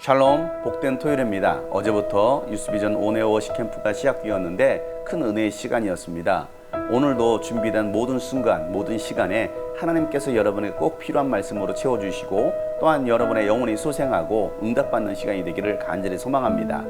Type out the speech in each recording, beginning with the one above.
샬롬, 복된 토요일입니다. 어제부터 유스비전 온에어 워시 캠프가 시작되었는데 큰 은혜의 시간이었습니다. 오늘도 준비된 모든 순간, 모든 시간에 하나님께서 여러분에게 꼭 필요한 말씀으로 채워주시고 또한 여러분의 영혼이 소생하고 응답받는 시간이 되기를 간절히 소망합니다.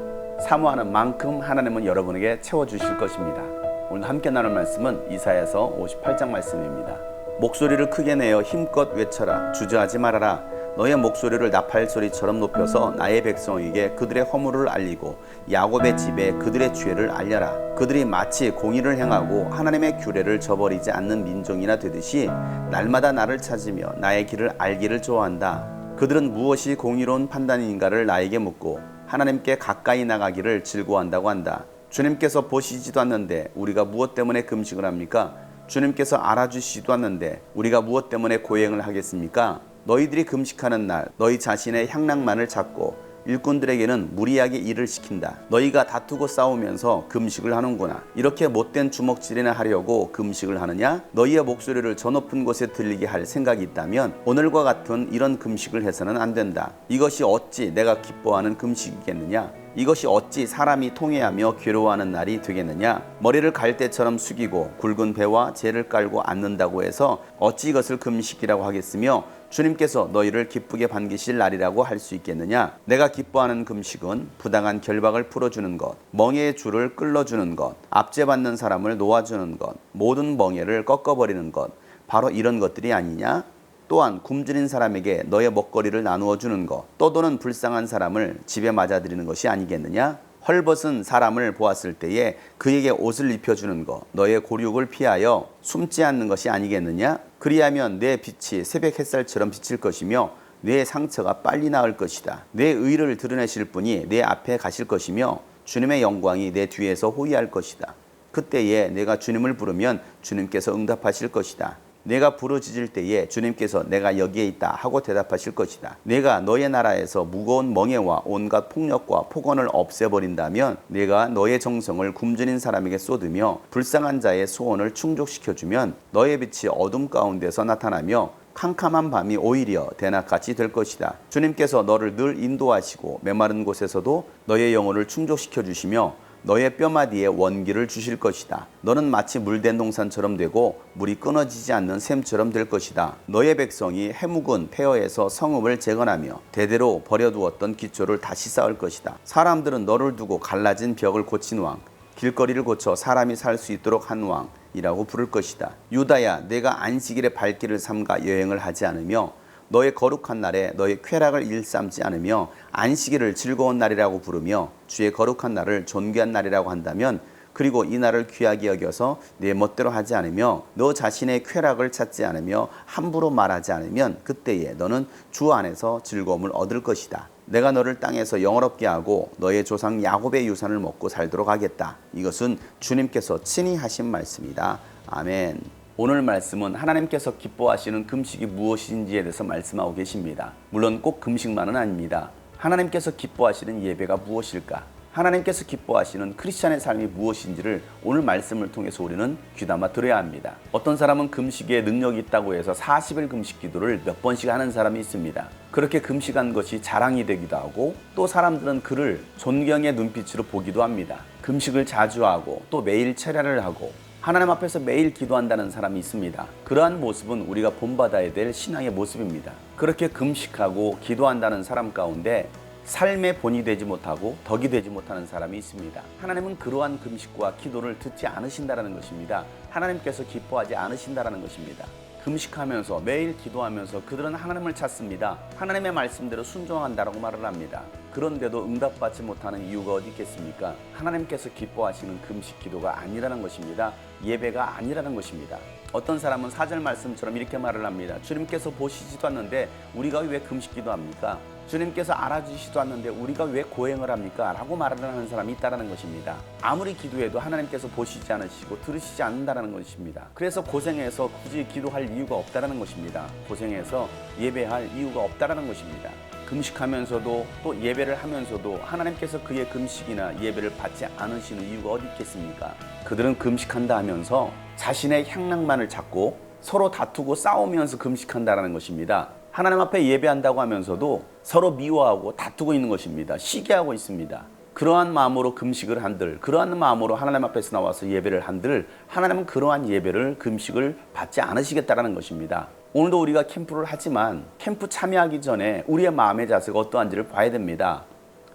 사모하는 만큼 하나님은 여러분에게 채워주실 것입니다. 오늘 함께 나눌 말씀은 이사야서 58장 말씀입니다. 목소리를 크게 내어 힘껏 외쳐라. 주저하지 말아라. 너의 목소리를 나팔소리처럼 높여서 나의 백성에게 그들의 허물을 알리고 야곱의 집에 그들의 죄를 알려라. 그들이 마치 공의를 행하고 하나님의 규례를 저버리지 않는 민족이나 되듯이 날마다 나를 찾으며 나의 길을 알기를 좋아한다. 그들은 무엇이 공의로운 판단인가를 나에게 묻고 하나님께 가까이 나가기를 즐거워한다고 한다. 주님께서 보시지도 않는데 우리가 무엇 때문에 금식을 합니까? 주님께서 알아주시지도 않는데 우리가 무엇 때문에 고행을 하겠습니까? 너희들이 금식하는 날 너희 자신의 향락만을 찾고 일꾼들에게는 무리하게 일을 시킨다. 너희가 다투고 싸우면서 금식을 하는구나. 이렇게 못된 주먹질이나 하려고 금식을 하느냐? 너희의 목소리를 저 높은 곳에 들리게 할 생각이 있다면 오늘과 같은 이런 금식을 해서는 안 된다. 이것이 어찌 내가 기뻐하는 금식이겠느냐? 이것이 어찌 사람이 통회하며 괴로워하는 날이 되겠느냐? 머리를 갈대처럼 숙이고 굵은 배와 재를 깔고 앉는다고 해서 어찌 이것을 금식이라고 하겠으며 주님께서 너희를 기쁘게 반기실 날이라고 할 수 있겠느냐? 내가 기뻐하는 금식은 부당한 결박을 풀어주는 것, 멍에의 줄을 끌어주는 것, 압제받는 사람을 놓아주는 것, 모든 멍에를 꺾어버리는 것, 바로 이런 것들이 아니냐? 또한 굶주린 사람에게 너의 먹거리를 나누어 주는 것, 떠도는 불쌍한 사람을 집에 맞아들이는 것이 아니겠느냐? 헐벗은 사람을 보았을 때에 그에게 옷을 입혀주는 것, 너의 곤욕을 피하여 숨지 않는 것이 아니겠느냐? 그리하면 내 빛이 새벽 햇살처럼 비칠 것이며 내 상처가 빨리 나을 것이다. 내 의를 드러내실 분이 내 앞에 가실 것이며 주님의 영광이 내 뒤에서 호위할 것이다. 그때에 내가 주님을 부르면 주님께서 응답하실 것이다. 내가 부르짖을 때에 주님께서 내가 여기에 있다 하고 대답하실 것이다. 내가 너의 나라에서 무거운 멍에와 온갖 폭력과 폭언을 없애버린다면 내가 너의 정성을 굶주린 사람에게 쏟으며 불쌍한 자의 소원을 충족시켜주면 너의 빛이 어둠 가운데서 나타나며 캄캄한 밤이 오히려 대낮같이 될 것이다. 주님께서 너를 늘 인도하시고 메마른 곳에서도 너의 영혼을 충족시켜 주시며 너의 뼈마디에 원기를 주실 것이다. 너는 마치 물된 동산처럼 되고 물이 끊어지지 않는 샘처럼 될 것이다. 너의 백성이 해묵은 폐허에서 성읍을 재건하며 대대로 버려두었던 기초를 다시 쌓을 것이다. 사람들은 너를 두고 갈라진 벽을 고친 왕, 길거리를 고쳐 사람이 살 수 있도록 한 왕이라고 부를 것이다. 유다야, 내가 안식일에 발길을 삼가 여행을 하지 않으며 너의 거룩한 날에 너의 쾌락을 일삼지 않으며 안식일을 즐거운 날이라고 부르며 주의 거룩한 날을 존귀한 날이라고 한다면 그리고 이 날을 귀하게 여겨서 내 멋대로 하지 않으며 너 자신의 쾌락을 찾지 않으며 함부로 말하지 않으면 그때에 너는 주 안에서 즐거움을 얻을 것이다. 내가 너를 땅에서 영화롭게 하고 너의 조상 야곱의 유산을 먹고 살도록 하겠다. 이것은 주님께서 친히 하신 말씀이다. 아멘. 오늘 말씀은 하나님께서 기뻐하시는 금식이 무엇인지에 대해서 말씀하고 계십니다. 물론 꼭 금식만은 아닙니다. 하나님께서 기뻐하시는 예배가 무엇일까? 하나님께서 기뻐하시는 크리스찬의 삶이 무엇인지를 오늘 말씀을 통해서 우리는 귀담아 들어야 합니다. 어떤 사람은 금식에 능력이 있다고 해서 40일 금식 기도를 몇 번씩 하는 사람이 있습니다. 그렇게 금식한 것이 자랑이 되기도 하고 또 사람들은 그를 존경의 눈빛으로 보기도 합니다. 금식을 자주 하고 또 매일 철야를 하고 하나님 앞에서 매일 기도한다는 사람이 있습니다. 그러한 모습은 우리가 본받아야 될 신앙의 모습입니다. 그렇게 금식하고 기도한다는 사람 가운데 삶의 본이 되지 못하고 덕이 되지 못하는 사람이 있습니다. 하나님은 그러한 금식과 기도를 듣지 않으신다는 것입니다. 하나님께서 기뻐하지 않으신다는 것입니다. 금식하면서 매일 기도하면서 그들은 하나님을 찾습니다. 하나님의 말씀대로 순종한다라고 말을 합니다. 그런데도 응답받지 못하는 이유가 어디 있겠습니까? 하나님께서 기뻐하시는 금식 기도가 아니라는 것입니다. 예배가 아니라는 것입니다. 어떤 사람은 4절 말씀처럼 이렇게 말을 합니다. 주님께서 보시지도 않는데 우리가 왜 금식 기도합니까? 주님께서 알아주시지도 않는데 우리가 왜 고행을 합니까? 라고 말을 하는 사람이 있다는 것입니다. 아무리 기도해도 하나님께서 보시지 않으시고 들으시지 않는다는 것입니다. 그래서 고생해서 굳이 기도할 이유가 없다는 것입니다. 고생해서 예배할 이유가 없다는 것입니다. 금식하면서도 또 예배를 하면서도 하나님께서 그의 금식이나 예배를 받지 않으시는 이유가 어디 있겠습니까? 그들은 금식한다 하면서 자신의 향락만을 찾고 서로 다투고 싸우면서 금식한다는 것입니다. 하나님 앞에 예배한다고 하면서도 서로 미워하고 다투고 있는 것입니다. 시기하고 있습니다. 그러한 마음으로 금식을 한들, 그러한 마음으로 하나님 앞에서 나와서 예배를 한들 하나님은 그러한 예배를, 금식을 받지 않으시겠다라는 것입니다. 오늘도 우리가 캠프를 하지만 캠프 참여하기 전에 우리의 마음의 자세가 어떠한지를 봐야 됩니다.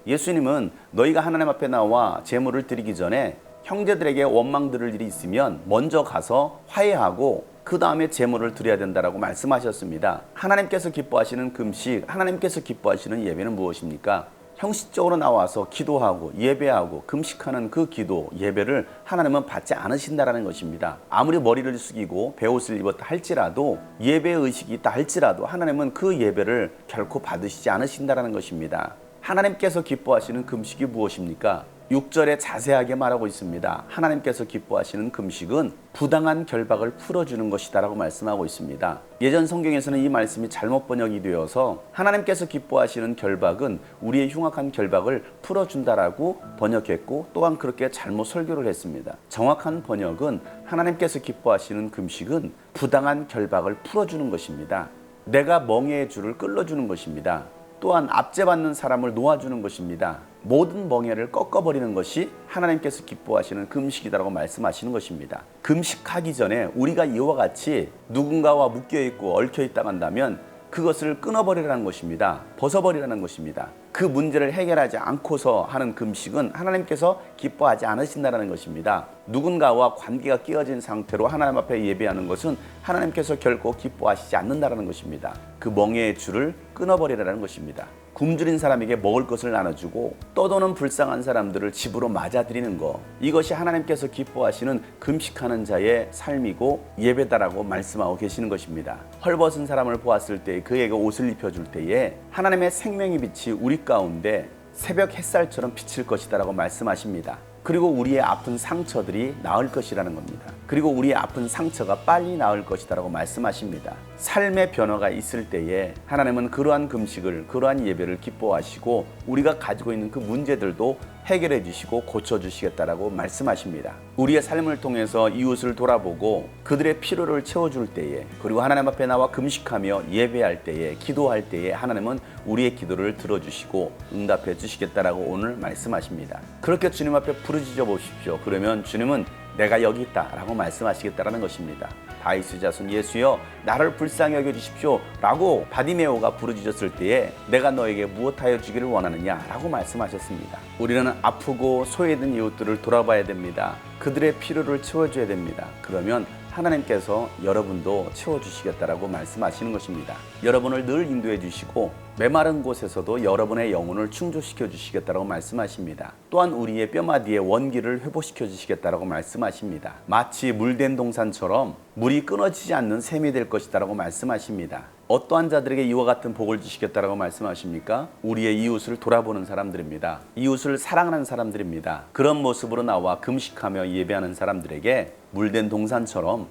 예수님은 너희가 하나님 앞에 나와 제물을 드리기 전에 형제들에게 원망 들을 일이 있으면 먼저 가서 화해하고 그 다음에 제물을 드려야 된다라고 말씀하셨습니다. 하나님께서 기뻐하시는 금식, 하나님께서 기뻐하시는 예배는 무엇입니까? 형식적으로 나와서 기도하고 예배하고 금식하는 그 기도, 예배를 하나님은 받지 않으신다라는 것입니다. 아무리 머리를 숙이고 베옷을 입었다 할지라도, 예배의 의식이 있다 할지라도 하나님은 그 예배를 결코 받으시지 않으신다라는 것입니다. 하나님께서 기뻐하시는 금식이 무엇입니까? 6절에 자세하게 말하고 있습니다. 하나님께서 기뻐하시는 금식은 부당한 결박을 풀어주는 것이다 라고 말씀하고 있습니다. 예전 성경에서는 이 말씀이 잘못 번역이 되어서 하나님께서 기뻐하시는 결박은 우리의 흉악한 결박을 풀어준다라고 번역했고, 또한 그렇게 잘못 설교를 했습니다. 정확한 번역은 하나님께서 기뻐하시는 금식은 부당한 결박을 풀어주는 것입니다. 내가 멍에의 줄을 끌어주는 것입니다. 또한 압제받는 사람을 놓아주는 것입니다. 모든 멍에를 꺾어버리는 것이 하나님께서 기뻐하시는 금식이라고 말씀하시는 것입니다. 금식하기 전에 우리가 이와 같이 누군가와 묶여있고 얽혀있다 한다면 그것을 끊어버리라는 것입니다. 벗어버리라는 것입니다. 그 문제를 해결하지 않고서 하는 금식은 하나님께서 기뻐하지 않으신다는 것입니다. 누군가와 관계가 깨어진 상태로 하나님 앞에 예배하는 것은 하나님께서 결코 기뻐하시지 않는다는 것입니다. 그 멍에의 줄을 끊어버리라는 것입니다. 굶주린 사람에게 먹을 것을 나눠주고 떠도는 불쌍한 사람들을 집으로 맞아들이는 것, 이것이 하나님께서 기뻐하시는 금식하는 자의 삶이고 예배다라고 말씀하고 계시는 것입니다. 헐벗은 사람을 보았을 때 그에게 옷을 입혀줄 때에 하나님의 생명의 빛이 우리 가운데 새벽 햇살처럼 비칠 것이다 라고 말씀하십니다. 그리고 우리의 아픈 상처들이 나을 것이라는 겁니다. 그리고 우리의 아픈 상처가 빨리 나을 것이다 라고 말씀하십니다. 삶의 변화가 있을 때에 하나님은 그러한 금식을, 그러한 예배를 기뻐하시고 우리가 가지고 있는 그 문제들도 해결해 주시고 고쳐주시겠다라고 말씀하십니다. 우리의 삶을 통해서 이웃을 돌아보고 그들의 필요를 채워줄 때에, 그리고 하나님 앞에 나와 금식하며 예배할 때에, 기도할 때에 하나님은 우리의 기도를 들어주시고 응답해 주시겠다라고 오늘 말씀하십니다. 그렇게 주님 앞에 부르짖어 보십시오. 그러면 주님은 내가 여기 있다 라고 말씀하시겠다라는 것입니다. 다윗의 자손 예수여 나를 불쌍히 여겨주십시오 라고 바디메오가 부르짖었을 때에 내가 너에게 무엇하여 주기를 원하느냐 라고 말씀하셨습니다. 우리는 아프고 소외된 이웃들을 돌아봐야 됩니다. 그들의 필요를 채워줘야 됩니다. 그러면 하나님께서 여러분도 채워주시겠다라고 말씀하시는 것입니다. 여러분을 늘 인도해 주시고 메마른 곳에서도 여러분의 영혼을 충족시켜 주시겠다라고 말씀하십니다. 또한 우리의 뼈마디의 원기를 회복시켜 주시겠다라고 말씀하십니다. 마치 물된 동산처럼 물이 끊어지지 않는 샘이 될 것이다라고 말씀하십니다. 어떠한 자들에게 이와 같은 복을 주시겠다라고 말씀하십니까? 우리의 이웃을 돌아보는 사람들입니다. 이웃을 사랑하는 사람들입니다. 그런 모습으로 나와 금식하며 예배하는 사람들에게 물된 동산처럼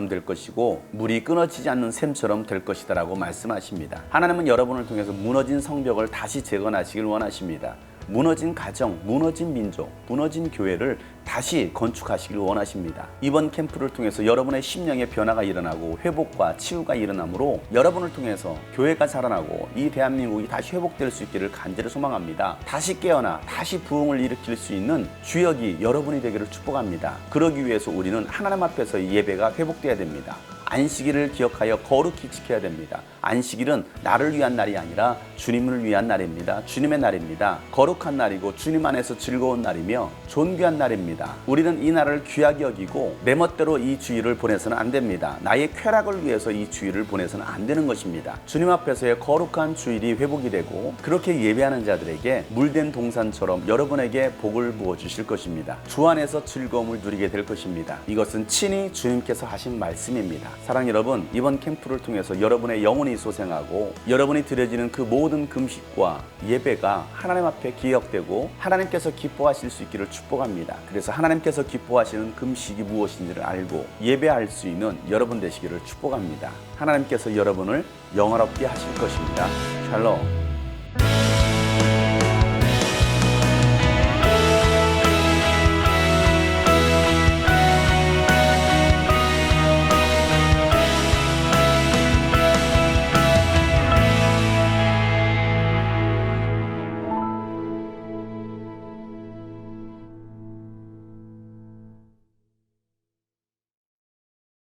될 것이고 물이 끊어지지 않는 샘처럼 될 것이다라고 말씀하십니다. 하나님은 여러분을 통해서 무너진 성벽을 다시 재건하시길 원하십니다. 무너진 가정, 무너진 민족, 무너진 교회를 다시 건축하시길 원하십니다. 이번 캠프를 통해서 여러분의 심령의 변화가 일어나고 회복과 치유가 일어나므로 여러분을 통해서 교회가 살아나고 이 대한민국이 다시 회복될 수 있기를 간절히 소망합니다. 다시 깨어나 다시 부흥을 일으킬 수 있는 주역이 여러분이 되기를 축복합니다. 그러기 위해서 우리는 하나님 앞에서 예배가 회복돼야 됩니다. 안식일을 기억하여 거룩히 지켜야 됩니다. 안식일은 나를 위한 날이 아니라 주님을 위한 날입니다. 주님의 날입니다. 거룩한 날이고 주님 안에서 즐거운 날이며 존귀한 날입니다. 우리는 이 날을 귀하게 여기고 내 멋대로 이 주일을 보내서는 안 됩니다. 나의 쾌락을 위해서 이 주일을 보내서는 안 되는 것입니다. 주님 앞에서의 거룩한 주일이 회복이 되고 그렇게 예배하는 자들에게 물된 동산처럼 여러분에게 복을 부어 주실 것입니다. 주 안에서 즐거움을 누리게 될 것입니다. 이것은 친히 주님께서 하신 말씀입니다. 사랑 여러분, 이번 캠프를 통해서 여러분의 영혼이 소생하고 여러분이 드려지는 그 모든 금식과 예배가 하나님 앞에 기억되고 하나님께서 기뻐하실 수 있기를 축복합니다. 그래서 하나님께서 기뻐하시는 금식이 무엇인지를 알고 예배할 수 있는 여러분 되시기를 축복합니다. 하나님께서 여러분을 영화롭게 하실 것입니다. 샬롬.